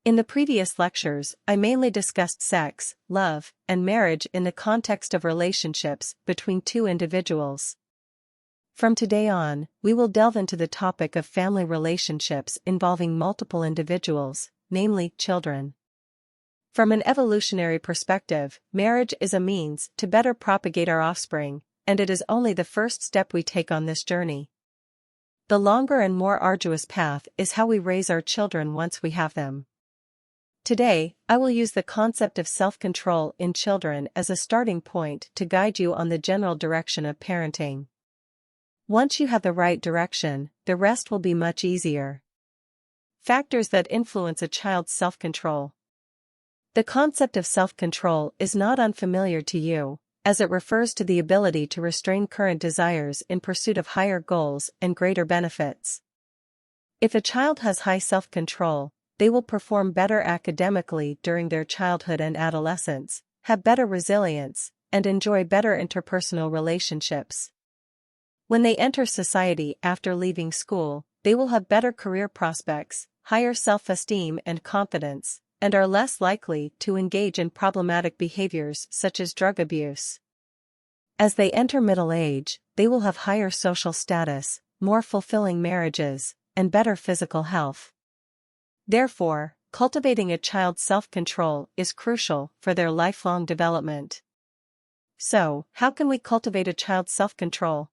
In the previous lectures, I mainly discussed sex, love, and marriage in the context of relationships between two individuals. From today on, we will delve into the topic of family relationships involving multiple individuals, namely children. From an evolutionary perspective, marriage is a means to better propagate our offspring, and it is only the first step we take on this journey. The longer and more arduous path is how we raise our children once we have them. Today, I will use the concept of self-control in children as a starting point to guide you on the general direction of parenting. Once you have the right direction, the rest will be much easier. Factors that influence a child's self-control. The concept of self-control is not unfamiliar to you, as it refers to the ability to restrain current desires in pursuit of higher goals and greater benefits. If a child has high self-control, they will perform better academically during their childhood and adolescence, have better resilience, and enjoy better interpersonal relationships. When they enter society after leaving school, they will have better career prospects, higher self-esteem and confidence, and are less likely to engage in problematic behaviors such as drug abuse. As they enter middle age, they will have higher social status, more fulfilling marriages, and better physical health. Therefore, cultivating a child's self-control is crucial for their lifelong development. So, how can we cultivate a child's self-control?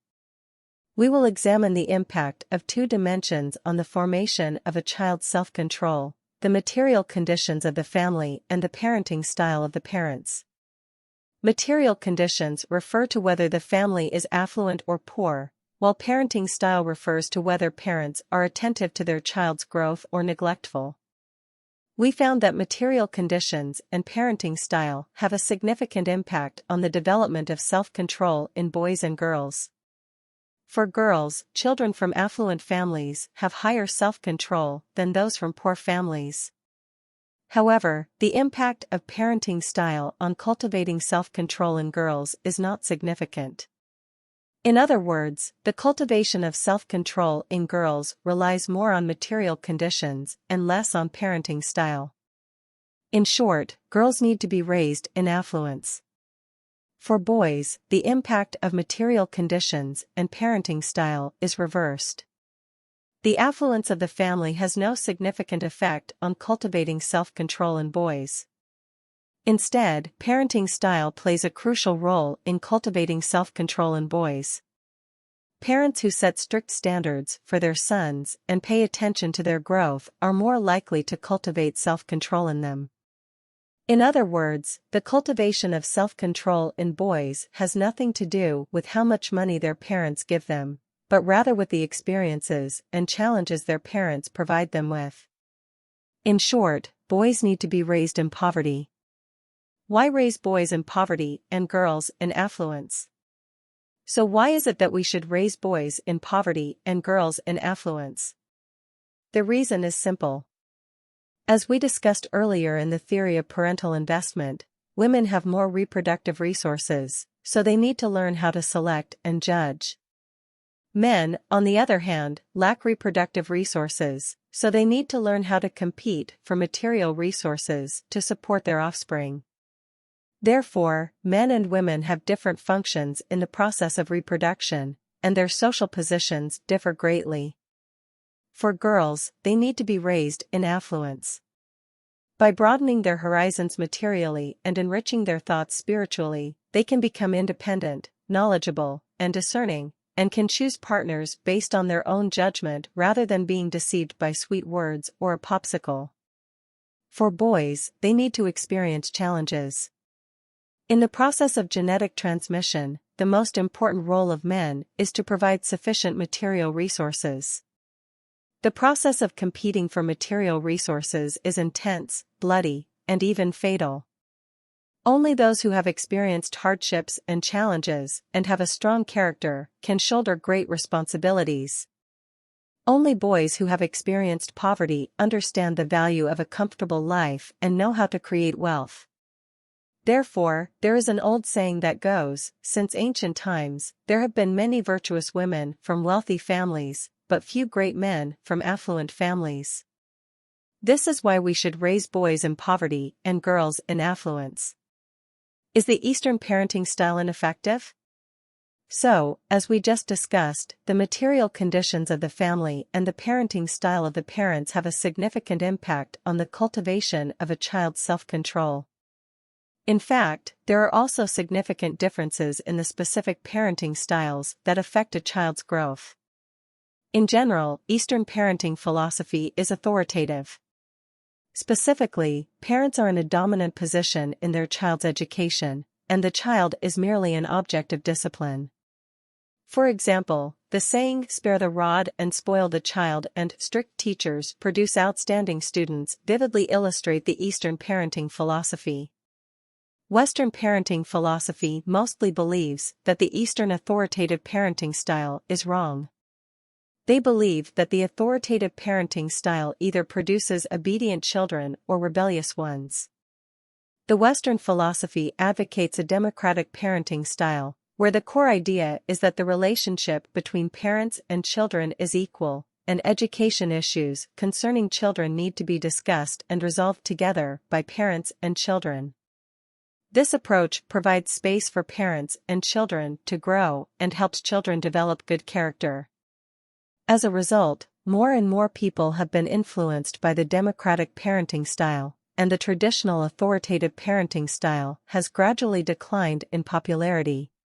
We will examine the impact of two dimensions on the formation of a child's self-control: the material conditions of the family and the parenting style of the parents. Material conditions refer to whether the family is affluent or poor, while parenting style refers to whether parents are attentive to their child's growth or neglectful. We found that material conditions and parenting style have a significant impact on the development of self-control in boys and girls. For girls, children from affluent families have higher self-control than those from poor families. However, the impact of parenting style on cultivating self-control in girls is not significant. In other words, the cultivation of self-control in girls relies more on material conditions and less on parenting style. In short, girls need to be raised in affluence. For boys, the impact of material conditions and parenting style is reversed. The affluence of the family has no significant effect on cultivating self-control in boys. Instead, parenting style plays a crucial role in cultivating self-control in boys. Parents who set strict standards for their sons and pay attention to their growth are more likely to cultivate self-control in them. In other words, the cultivation of self-control in boys has nothing to do with how much money their parents give them, but rather with the experiences and challenges their parents provide them with. In short, boys need to be raised in poverty. Why raise boys in poverty and girls in affluence? So why is it that we should raise boys in poverty and girls in affluence? The reason is simple. As we discussed earlier in the theory of parental investment, women have more reproductive resources, so they need to learn how to select and judge. Men, on the other hand, lack reproductive resources, so they need to learn how to compete for material resources to support their offspring. Therefore, men and women have different functions in the process of reproduction, and their social positions differ greatly. For girls, they need to be raised in affluence. By broadening their horizons materially and enriching their thoughts spiritually, they can become independent, knowledgeable, and discerning, and can choose partners based on their own judgment rather than being deceived by sweet words or a popsicle. For boys, they need to experience challenges. In the process of genetic transmission, the most important role of men is to provide sufficient material resources. The process of competing for material resources is intense, bloody, and even fatal. Only those who have experienced hardships and challenges and have a strong character can shoulder great responsibilities. Only boys who have experienced poverty understand the value of a comfortable life and know how to create wealth. Therefore, there is an old saying that goes, since ancient times, there have been many virtuous women from wealthy families, but few great men from affluent families. This is why we should raise boys in poverty and girls in affluence. Is the Eastern parenting style ineffective? So, as we just discussed, the material conditions of the family and the parenting style of the parents have a significant impact on the cultivation of a child's self-control. In fact, there are also significant differences in the specific parenting styles that affect a child's growth. In general, Eastern parenting philosophy is authoritative. Specifically, parents are in a dominant position in their child's education, and the child is merely an object of discipline. For example, the saying, "spare the rod and spoil the child," and "strict teachers produce outstanding students" vividly illustrate the Eastern parenting philosophy. Western parenting philosophy mostly believes that the Eastern authoritative parenting style is wrong. They believe that the authoritative parenting style either produces obedient children or rebellious ones. The Western philosophy advocates a democratic parenting style, where the core idea is that the relationship between parents and children is equal, and education issues concerning children need to be discussed and resolved together by parents and children. This approach provides space for parents and children to grow and helps children develop good character. As a result, more and more people have been influenced by the democratic parenting style, and the traditional authoritative parenting style has gradually declined in popularity.